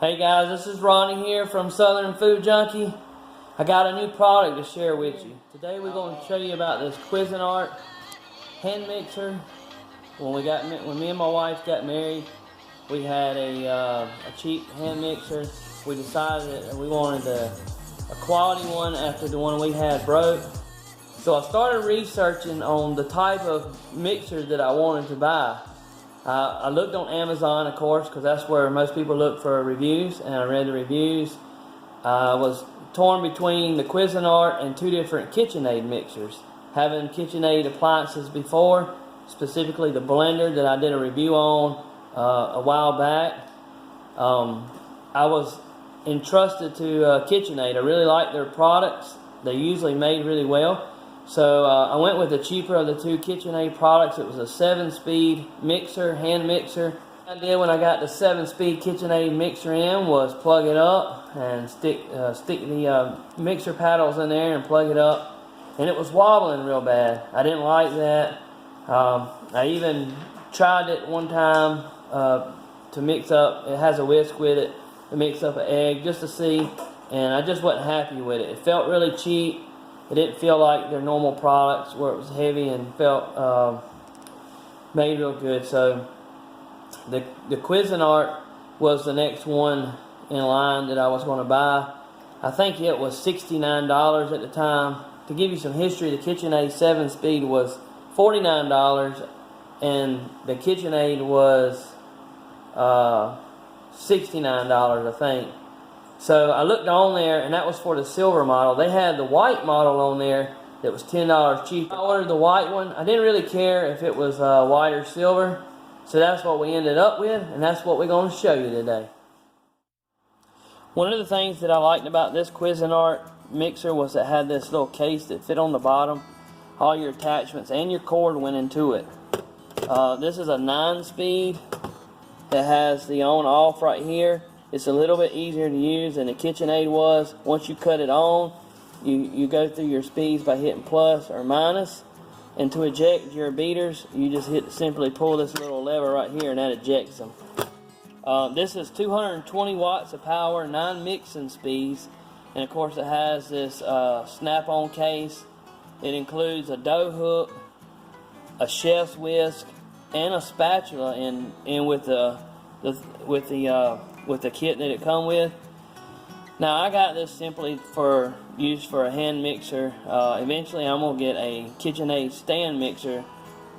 Hey guys, this is Ronnie here from Southern Food Junkie. I got a new product to share with you. Today we're going to show you about this Cuisinart hand mixer. When me and my wife got married, we had a cheap hand mixer. We decided that we wanted a quality one after the one we had broke. So I started researching on the type of mixer that I wanted to buy. I looked on Amazon, of course, because that's where most people look for reviews, and I read the reviews. I was torn between the Cuisinart and two different KitchenAid mixers. Having KitchenAid appliances before, specifically the blender that I did a review on a while back, I was entrusted to KitchenAid. I really like their products. They're usually made really well. So I went with the cheaper of the two KitchenAid products. It was a 7-speed mixer, hand mixer. What I did when I got the 7-speed KitchenAid mixer in was plug it up and stick the mixer paddles in there and plug it up. And it was wobbling real bad. I didn't like that. I even tried it one time to mix up. It has a whisk with it to mix up an egg just to see. And I just wasn't happy with it. It felt really cheap. It didn't feel like their normal products where it was heavy and felt made real good. So the Cuisinart was the next one in line that I was going to buy. I think it was $69 at the time. To give you some history, the KitchenAid 7-speed was $49 and the KitchenAid was $69, I think. So I looked on there, and that was for the silver model. They had the white model on there that was $10 cheaper. I ordered the white one. I didn't really care if it was white or silver. So that's what we ended up with, and that's what we're going to show you today. One of the things that I liked about this Cuisinart mixer was it had this little case that fit on the bottom. All your attachments and your cord went into it. This is a 9-speed that has the on-off right here. It's a little bit easier to use than the KitchenAid was. Once you cut it on, you go through your speeds by hitting plus or minus. And to eject your beaters, you just simply pull this little lever right here and that ejects them. This is 220 watts of power, 9 mixing speeds. And of course it has this snap-on case. It includes a dough hook, a chef's whisk, and a spatula in with the kit that it come with. Now I got this simply for use for a hand mixer. Eventually I'm gonna get a KitchenAid stand mixer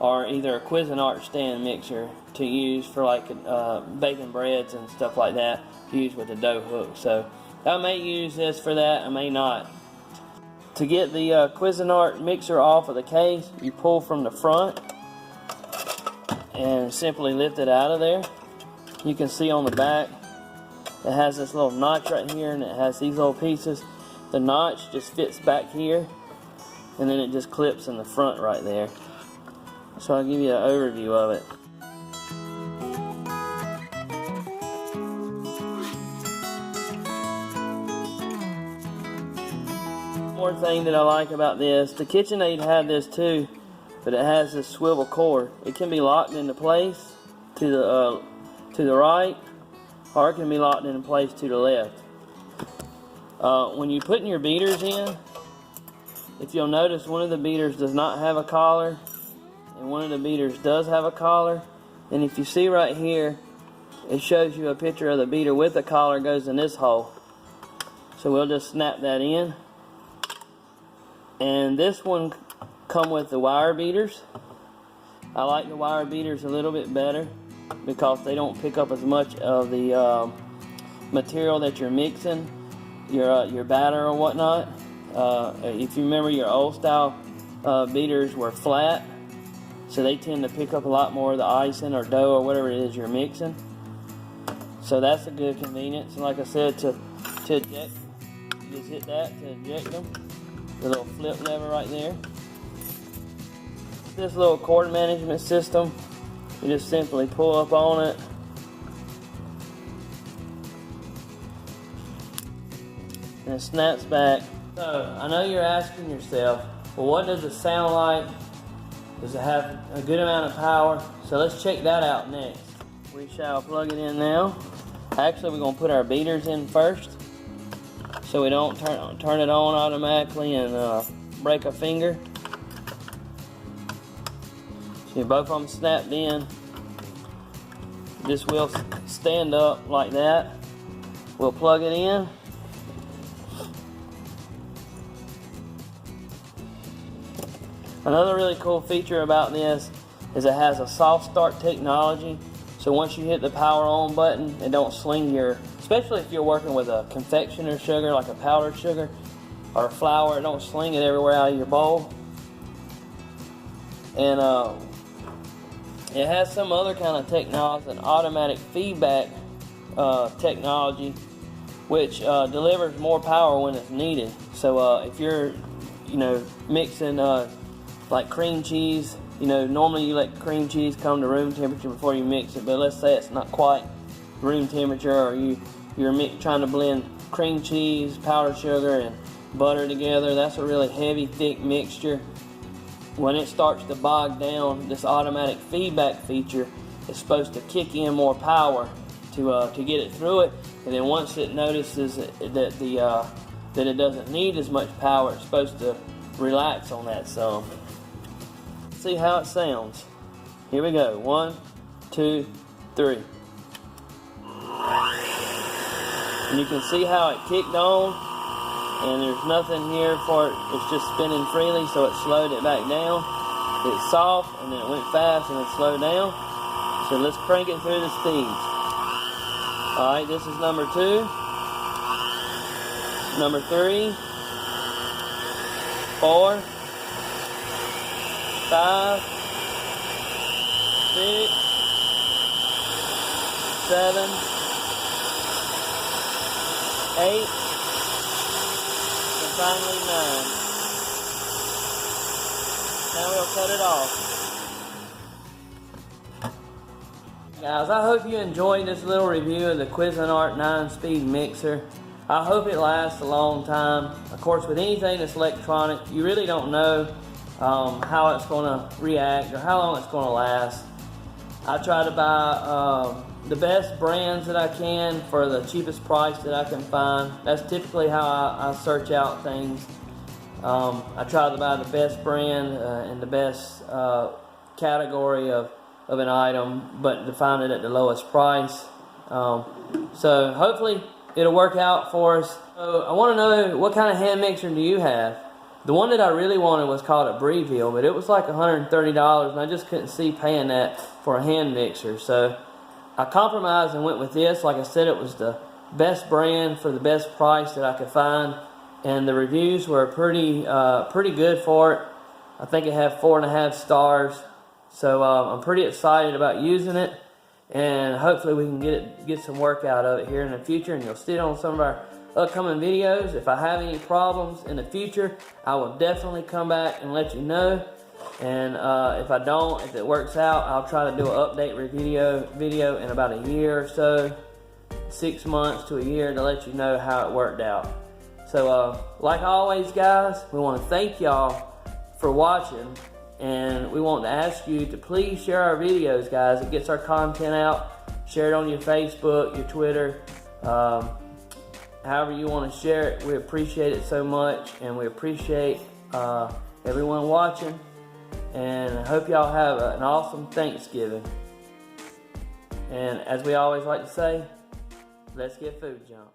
or either a Cuisinart stand mixer to use for like baking breads and stuff like that, to use with the dough hook. So I may use this for that, I may not. To get the Cuisinart mixer off of the case, you pull from the front and simply lift it out of there. You can see on the back it has this little notch right here, and it has these little pieces. The notch just fits back here, and then it just clips in the front right there. So I'll give you an overview of it. One more thing that I like about this, the KitchenAid had this too, but it has this swivel cord. It can be locked into place to the right, or it can be locked in place to the left. When you're putting your beaters in, if you'll notice, one of the beaters does not have a collar, and one of the beaters does have a collar. And if you see right here, it shows you a picture of the beater with the collar goes in this hole. So we'll just snap that in. And this one come with the wire beaters. I like the wire beaters a little bit better, because they don't pick up as much of the material that you're mixing, your batter or whatnot. If you remember, your old style beaters were flat, so they tend to pick up a lot more of the icing or dough or whatever it is you're mixing. So that's a good convenience. And like I said, to eject, you just hit that to eject them. The little flip lever right there. This little cord management system, you just simply pull up on it and it snaps back. So I know you're asking yourself, well, what does it sound like? Does it have a good amount of power? So let's check that out next. We shall plug it in now. Actually, we're gonna put our beaters in first, so we don't turn it on automatically and break a finger. See, both of them snapped in. This will stand up like that. We'll plug it in. Another really cool feature about this is it has a soft start technology. So once you hit the power on button, it don't sling your, especially if you're working with a confectioner sugar, like a powdered sugar or flour, it don't sling it everywhere out of your bowl. And it has some other kind of technology, an automatic feedback technology, which delivers more power when it's needed. So if you're, mixing like cream cheese, normally you let cream cheese come to room temperature before you mix it, but let's say it's not quite room temperature, or you're trying to blend cream cheese, powdered sugar, and butter together. That's a really heavy, thick mixture. When it starts to bog down, this automatic feedback feature is supposed to kick in more power to get it through it, and then once it notices that it doesn't need as much power, it's supposed to relax on that some. See how it sounds. Here we go. 1, 2, 3. And you can see how it kicked on, and there's nothing here for it. It's just spinning freely, so it slowed it back down. It's soft, and then it went fast, and it slowed down. So let's crank it through the speeds. Alright, this is number 2. Number 3. 4. 5, 6, 7, 8, and finally 9. Now we'll cut it off. Guys, I hope you enjoyed this little review of the Cuisinart 9-speed mixer. I hope it lasts a long time. Of course, with anything that's electronic, you really don't know how it's going to react or how long it's going to last. I try to buy the best brands that I can for the cheapest price that I can find. That's typically how I search out things. I try to buy the best brand and the best category of an item, but to find it at the lowest price. So hopefully it'll work out for us. So I want to know, what kind of hand mixer do you have? The one that I really wanted was called a Breville, but it was like $130, and I just couldn't see paying that for a hand mixer. So I compromised and went with this. Like I said, it was the best brand for the best price that I could find, and the reviews were pretty good for it. I think it had 4.5 stars. So I'm pretty excited about using it, and hopefully we can get some work out of it here in the future, and you'll see it on some of our upcoming videos. If I have any problems in the future, I will definitely come back and let you know. And if I don't, if it works out, I'll try to do an update video in about a year or so, 6 months to a year, to let you know how it worked out. So like always, guys, we want to thank y'all for watching, and we want to ask you to please share our videos, guys. It gets our content out. Share it on your Facebook, your Twitter, however you want to share it. We appreciate it so much, and we appreciate everyone watching, and I hope y'all have an awesome Thanksgiving. And as we always like to say, let's get food jump.